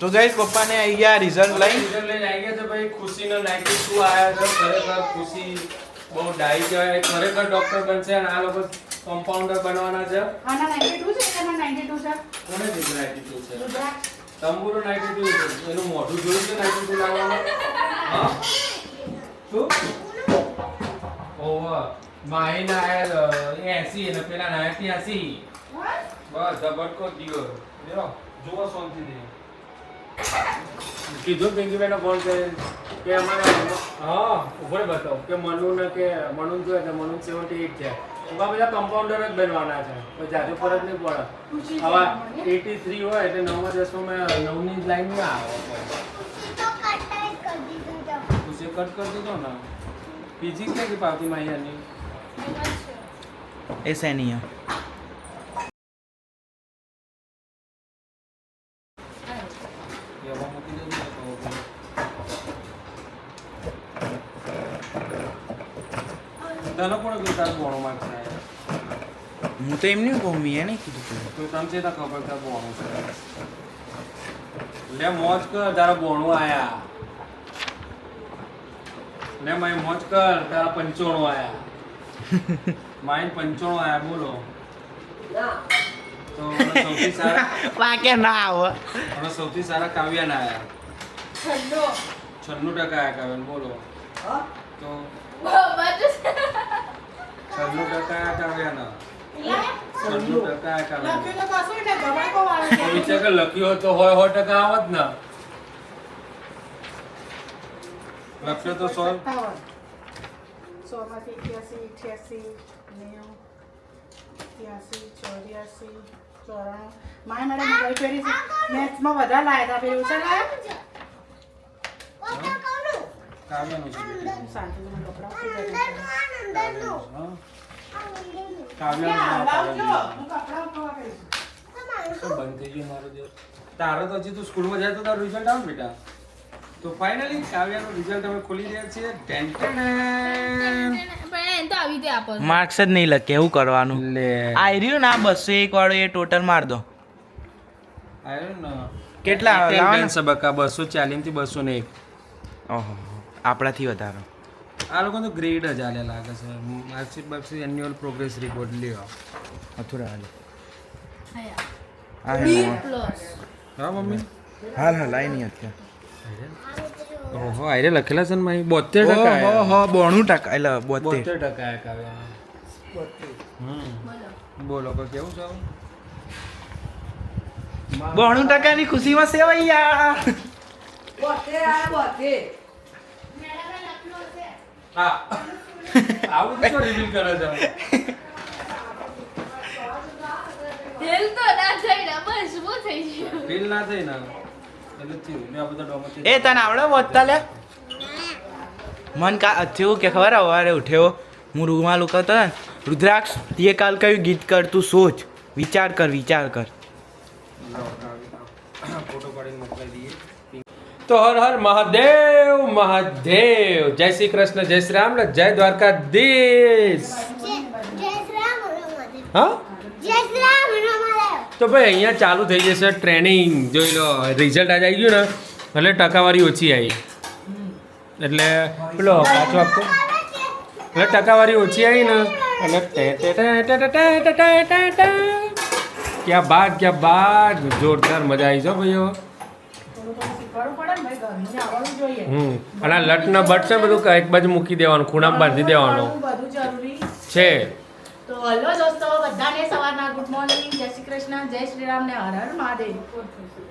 તો ગાઈસ પપ્પાને આવી ગયા રિઝલ્ટ લઈને આવી ગયા છે ભાઈ. ખુશીનો 92 આયા છે. ખરેખર ખુશી બહુ ડાઈ કહેવાય. ખરેખર ડોક્ટર બનશે અને આ લોકો કમ્પાઉન્ડર બનવાના છે. આના 92 છે, એના 92 છે. કોને કીધું 92 છે? તંબુરો 92 છે. એનું મોઢું જોયું છે 92 લાવવાનું. હા શું ઓવા માઈના આયા 80 અને પેલા ના 83. બસ ઝબટકો દીયો લ્યો જુઓ શાંતિથી. કીધું પિંકીબેનનો ફોન છે કે અમારે હા ઉપર બતાવો કે મનુ કે મનુ જોઈએ એટલે મનુ 78 છે. એવા બધા કમ્પાઉન્ડર જ બનવાના છે. કોઈ જાજુ ફરક નહીં પડે. હવે 83 હોય એટલે 9માં 10માં 9ની લાઈનમાં આવે. ખુશી કટ કરી દીધો ને. પીજી ક્યાં પાવતી માં અહીંયાની એ સેનિયા હું તો એમને કહું મેં નહીં કીધું તો તમને તો ખબર છે બોણું છે. લે મોજ કર તારા બોણું આયા. લે માય મોજ કર તારા 95 આયા. માઈન 95 આયા બોલો. તો સૌથી સારા વાકે ના આવે સૌથી સારા કાવ્યાના આયા. 96% આયા કાવ્યાન બોલો. તો 96% આયા કાવ્યાના. 96% આયા કાવ્યાના. વિચાર કે લખ્યો તો હોય 100% આવત ને. લખ્યો તો 100 માંથી 88 માય મેડમ ગઈ ફેરી મેથ્સમાં વધારે લાયા હતા પેલું ઓછા લાયા કાવ્યાનું છે. શાંતિનું કપડાં બંધ થઈ ગયું મારો જે. તારો તો હજી તું સ્કૂલમાં જાય તો તારું રિઝલ્ટ આવે બેટા. તો ફાઇનલી કાવ્યાનું રિઝલ્ટ અમે ખોલી રહ્યા છીએ. માર્ક્સ જ નહીં લખે એવું કરવાનું. લે આઈ રહ્યું ના 201 વાળો એ ટોટલ માર દો. આયો ને કેટલા લાવવાના? સબકા 240 થી 201. ઓહો આપણાથી વધારો. આ લોકો તો ગ્રેડ જ આલે લાગે છે. માર્કશીટ એન્યુઅલ પ્રોગ્રેસ રિપોર્ટ લ્યો. અથુરા હાલ હા મમ્મી હાલ હાલ આઈ નહીં અત્યારે. ઓહો આયરે લખેલા છે ને માઈ 72% ઓહો હો 92% એટલે 72. 72% આયા કાવ્યા. બોલો કોઈ કેવું છે? 92% ની ખુશીમાં સેવૈયા. હા આવું તો રિવીલ કરે છે. ફીલ ના થઈ ને એટલે થયું ને આ બધા ડોમો. એ તને આવડે વધતા લે મન કા થયું કે ખબર સવારે ઉઠ્યો હું રૂમાલ ઉકળતો ને રુદ્રાક્ષ તે કાલ કયું ગીત કર તું સોચ વિચાર કર ફોટો પાડીને મોકલાઈ દઈએ. તો હર હર મહાદેવ મહાદેવ. જય શ્રી કૃષ્ણ, જય શ્રી રામ, જય દ્વારકાધીશ. હા તો ભાઈ અહીંયા ચાલુ થઈ જશે ટ્રેનિંગ. જોઈ લો રિઝલ્ટ આજે આવી ગયું ને એટલે ટકાવારી ઓછી આવી. એટલે પેલો પાછો આપતો એટલે ટકાવારી ઓછી આવી ને એટલે ક્યાં બાદ જોરદાર મજા આવી છે ભાઈઓ. અને આ લટ ને બટ છે બધું એક બાજુ મૂકી દેવાનું, ખૂણામાં બાંધી દેવાનું છે. તો હલો દોસ્તો, બધાને સવારના ગુડ મોર્નિંગ, જય શ્રી કૃષ્ણ, જય શ્રી રામ ને હર હર મહાદેવ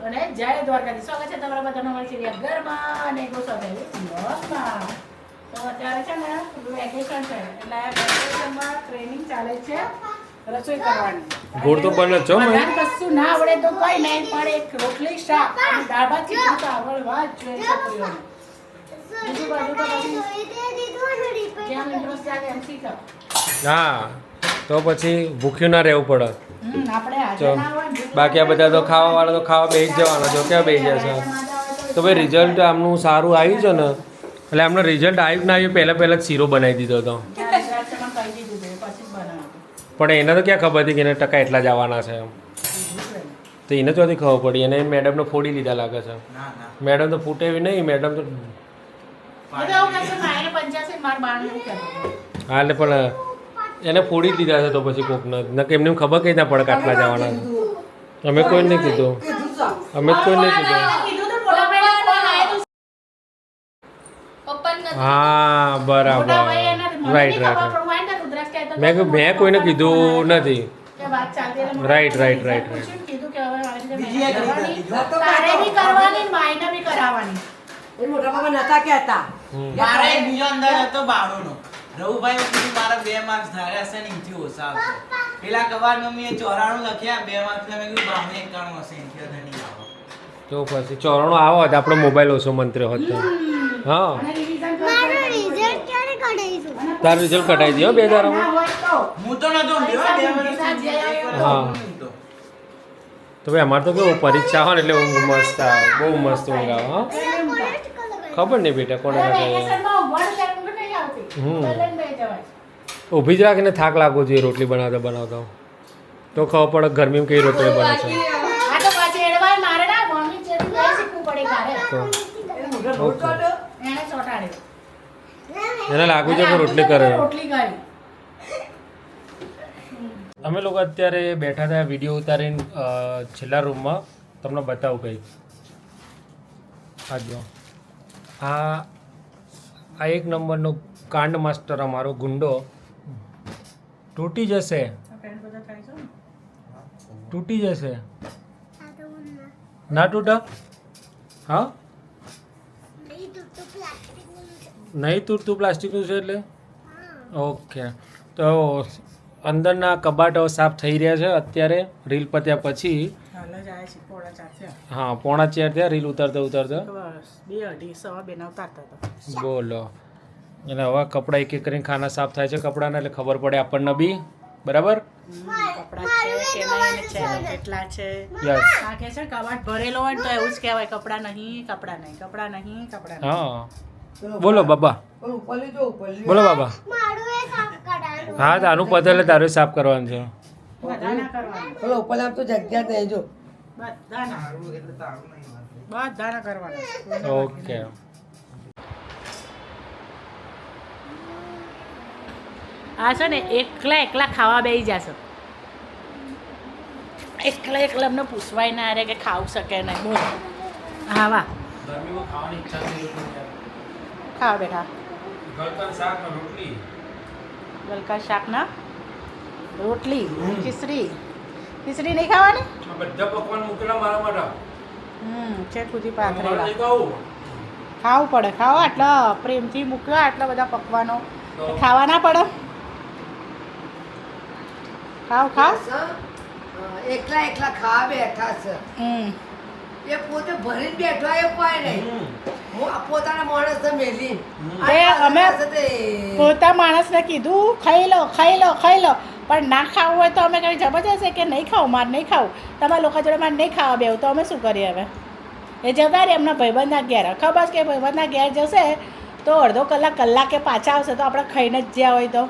અને જય દ્વારકાધીશ. સ્વાગત છે તમારા બધાનો અમારી સિરિયલ ઘરમાં અને ગોસાભાઈ. તો અત્યારે છે ને વેકેશન છે એટલે વેકેશનમાં ટ્રેનિંગ ચાલે છે રસોઈ કરવાની. ગોળ તો બને છો બધાને કશું ના આવડે તો કઈ નહીં, પણ એક રોટલી શાક અને દાળ ભાત ખીચડી તો આવડવા જ જોઈએ છોકરીઓને. બીજું બધું તો પછી જેમ ઇન્ટરેસ્ટ આવે એમ શીખો. હા તો પછી ભૂખ્યું ના રહેવું પડે. આપણે તો બાકી આ બધા તો ખાવા વાળા તો ખાવા બેસી જવાના. જો ક્યાં બેસી જશે. તો ભાઈ રિઝલ્ટ આમનું સારું આવ્યું છે ને એટલે આમને રિઝલ્ટ આવ્યું ના આવ્યું પહેલાં જ શીરો બનાવી દીધો હતો. પણ એને તો ક્યાં ખબર હતી કે એને ટકા એટલા જ આવવાના છે. તો એને ત્યાંથી ખબર પડી અને મેડમને ફોડી લીધા લાગે છે ના ના મેડમ તો ફૂટે એવી નહીં મેડમ તો એ તો એવું કહે છે, મારે 85 માર બાળને એવું કહેતો હતો. હા એટલે પણ એને ફોડી જ દીધા છે તો પછી કોકને ન કે એમને ખબર કઈ ના પડે કાટલા જવાના અમે કોઈ નહીં કીધું અમે જ કોઈ નહીં કીધું કીધું તો મોટા ભાઈને ફોન આવ્યો તો હા બરાબર મોટા ભાઈ એને મને રાઈટ નહીં ખબર રાઈટ પણ વાંધો રુદ્રાક્ષ કહેતો હતો, મેં કોઈને કીધું નથી કે વાત ચાલતી એટલે મોટા Right, right, ભાઈને right, પૂછ્યું, કીધું કે હવે આવી રીતે બીજી એક મહેનત રીત કરવાની, હતી. તારે બી કરવાની ને માયને બી કરાવવાની. એ મોટા બાબા નતા કહેતા મારા એક બીજો અંદાજ હતો બાણુંનો રઘુભાઈ કીધું મારા 2 માર્ક્સ ધાર્યા છે ને એનથી ઓછા આવશે પેલા કવાર મમ્મીએ 94 લખ્યા 2 માર્ક્સ મેં કીધું 92 91 હશે એનથી વધારે નહીં આવે તો પછી 94 આવો તો આપણો મોબાઈલ ઓછો મંત્ર્યો હતો હા અને revision મારું રિઝલ્ટ ક્યારે કઢાઈશું? તારું રિઝલ્ટ કઢાઈ દો 2 ના દાડામાં હોય તો હું તો નતો ઊંઘ્યો, 2 વર્ષથી હા. તો ભાઈ અમારે તો કેવું પરીક્ષા હોય ને એટલે ઊંઘ મસ્ત આવે બહુ મસ્ત ઊંઘ આવે હા ખબર નહીં બેટા કોને હવે કઢાઈ વેકેશનમાં ઊંઘવાનું ત્યારે ઊંઘ નહીં આવતી. હમ. પહેલા જ બેસી જવાય. ઊભી જ રાખીને થાક લાગવો જોઈએ રોટલી બનાવતા તો ખબર પડે ગરમીમાં કઈ રોટલી બને છે આ તો પાછી એડવાય મારે ના મમ્મી છે તો એ શીખવું પડે ઘરે. તો ઓકે એણે ચોંટાડ્યો. એને લાગવું છે કે રોટલી કરે રોટલી કરી. અમે લોકો અત્યારે બેઠા હતા વિડીયો ઉતારીને છેલ્લા રૂમમાં તમને બતાવું કંઈક આ જો આ એક નંબરનો કાંડ માસ્ટર અમારો ગુંડો તૂટી જશે તૂટી જશે ના તૂટા હા નહીં તૂટતું પ્લાસ્ટિકનું છે એટલે ઓકે તો અંદરના કબાટો સાફ થઈ રહ્યા છે અત્યારે રીલ પત્યા પછી હા 3:45 થયા રીલ ઉતારતા બોલો અને હવે કપડાં એક એક કરીને ખાના સાફ થાય છે કપડાના એટલે ખબર પડે આપણને બી બરાબર કેટલા છે યસ આ કે છે કબાટ ભરેલો હોય ને તો એવું જ કહેવાય કપડાં નહીં કપડાં નહીં કપડાં નહીં કપડાં નહીં. હા બોલો બાબા ઉપરલી જો ઉપરલી બોલો બાબા મારું એ સાફ કઢાયું. હા તો આનું પતે એટલે તારે સાફ કરવાનું છે બધા ના કરવાના પેલો ઉપર આમ તો જગ્યા જ નહીં જો બધા ના બધા ના કરવાના. ઓકે આ છે ને એકલા એકલા ખાવા બેસી જશે એકલા એકલા અમને પૂછવાય ના રે કે ખાવું શકે નહીં બોલ હા વાહ ગરમીમાં ખાવાની ઈચ્છા થઈ ખાવા બેઠા ગલકા શાક ને રોટલી ગલકા શાકના રોટલી ખીચડી ખીચડી નહીં ખાવાની આ બધા પકવાન મૂકેલા મારા માટે છે ખુદી પાથરેલા નહીં ખાવું ખાવું પડે ખાવા આટલા પ્રેમથી મૂક્યા આટલા બધા પકવાનો ખાવા ના પડે ખાવ ખાવ એકલા એકલા ખાવા બેઠા છે એ પોતે ભરીને બેઠો એ કોઈ નહીં પોતાના માણસ મેલી એ અમે પોતા માણસને કીધું ખાઈ લો ખાઈ લો ખાઈ લો પણ ના ખાવું હોય તો અમે કઈ જબરજસ્ત કે નહીં ખાવું મારે નહીં ખાવું તમારા લોકો જોડે મારે નહીં ખાવા બેવું તો અમે શું કરીએ હવે એ જતા રહે એમના ભાઈબંધના ઘેર ખબર કે ભાઈબંધના ઘેર જશે તો અડધો કલાકે પાછા આવશે તો આપણે ખાઈને જ જ્યાં હોય તો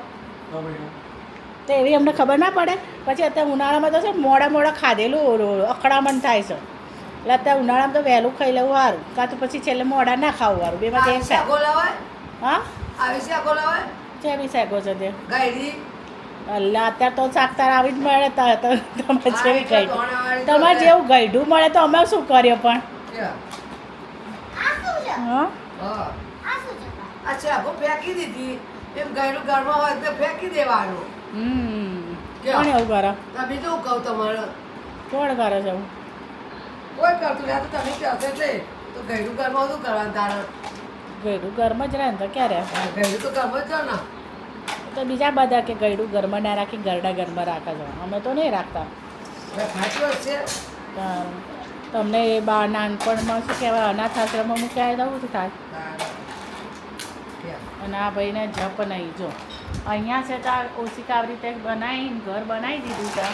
એવી અમને ખબર ના પડે પછી અત્યારે ઉનાળામાં તો છે મોડા ખાધેલું અકળામણ થાય છે એટલે અત્યારે ઉનાળામાં તો વહેલું ખાઈ લેવું સારું કાં તો પછી છેલ્લે મોડા ના ખાવું સારું બેમાં એક શાકો લાવાય હા આવી શાકો લાવાય છે બી શાકો છે તે ગાયરી અલ્લા અત્યારે તો શાકતાર આવી જ મળે તો તમારે જેવી ગઈઢું ધોણાવાળી તો તમારે જેવું ગઈઢું મળે તો અમે શું કરીએ પણ આ શું છે? હા હા આ શું છે? આ શાકો ફેંકી દીધી એમ ગાયરું ઘરમાં હોય તો ફેંકી દેવાનું કોણ એવું કરે તમે બીજું કહું તમારે કોણ કરે છે એવું કોઈ કરતું નહીં આ તો તમે કહેશો એટલે તો ગાયરું ઘરમાં શું કરવાનું તારે ગઈઢું ઘરમાં જ રહે ને તો ક્યાં રહે ગાયરું તો ઘરમાં જ જાઓ ને તો બીજા બધા કે ગઈઢું ઘરમાં ના રાખી ગરડા ઘરમાં રાખે છે અમે તો નહીં રાખતા સાચી વાત છે તમને એ બા નાનપણમાં શું કહેવાય અનાથ આશ્રમમાં મૂક્યા તો શું થાય અને આ ભાઈને જપ નહીં જો અહીંયા છે તો આ ઓશિકા આવી રીતે બનાવીને ઘર બનાવી દીધું છે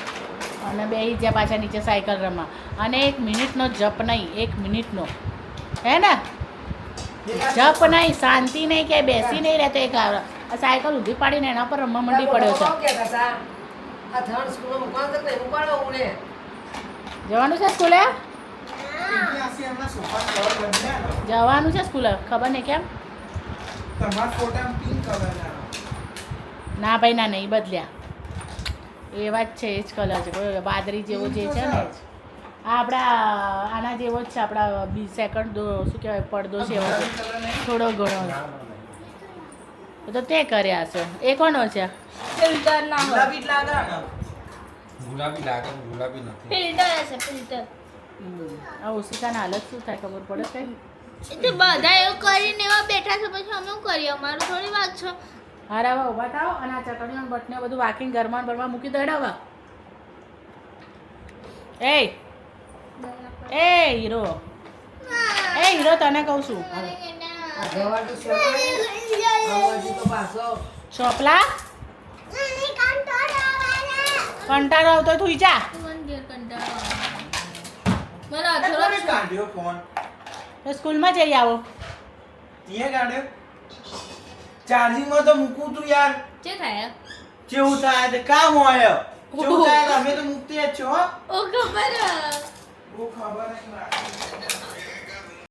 અને બેસી જ્યાં પાછા નીચે સાયકલ રમવા અને 1 મિનિટનો જપ નહીં 1 મિનિટનો હે ને જપ નહીં શાંતિ નહીં કે બેસી નહીં રહેતો એક આ સાયકલ ઊંધી પાડીને એના પર રમવા મંડી પડ્યો છે આ થર્ડ સ્કૂલમાં મૂકવાનું તો નહીં મૂકવાનું હું ને જવાનું છે સ્કૂલે? ઇતિહાસી એમના સોફા કવર બદલ્યા ને. જવાનું છે સ્કૂલે, ખબર નહીં કેમ? તમારા ફોટામાં પિંક કલરના. ના ભાઈ ના નહીં બદલ્યા, એવા જ છે, એ જ કલર છે, કોઈ વાદળી જેવો જે છે ને એ જ. આ આપણા આના જેવો જ છે, આપણા સેકન્ડ શું કહેવાય પડદો છે એવો છે. કલર નહીં. થોડો ઘણો ના, ના, એ તો તે કર્યા છે. એ કોનો છે? ફિલ્ટર ના હોય ગુલાબી જ લાગે ને. ગુલાબી લાગે પણ ગુલાબી નથી. ફિલ્ટર હશે ફિલ્ટર આ ઓશિકાના હાલત શું થાય ખબર પડે કઈ? એ તો બધા એવું કરીને એવા બેઠા છે પછી અમે શું કરીએ અમારું થોડી વાત છે હારે હવે ઊભા થાવ અને આ ચટણીઓ ને બટણીઓ બધું વાકીને ઘરમાં બરમાં મૂકી દડાવા. એ હીરો, એ હીરો તને કહું છું. આ જવાનું છે આવાજી તો પાછો ચોપલા નાની કંટ્રોલ આવવાના. કંટાળો આવતો હોય તું ઈજા. મને ઘેર કંટાળો આવે. મને કોણે અથડો કાઢ્યો ફોન? તો સ્કૂલમાં જઈ આવો. તીએ કાઢ્યો? ચાર્જિંગમાં તો મૂકું તું યાર. છે થાય કેવું થાય તે કામ હોય. કેવું થાય તો અમે તો મૂકતી જ છો હો. ઓ ખબર બહુ ખબર નહીં.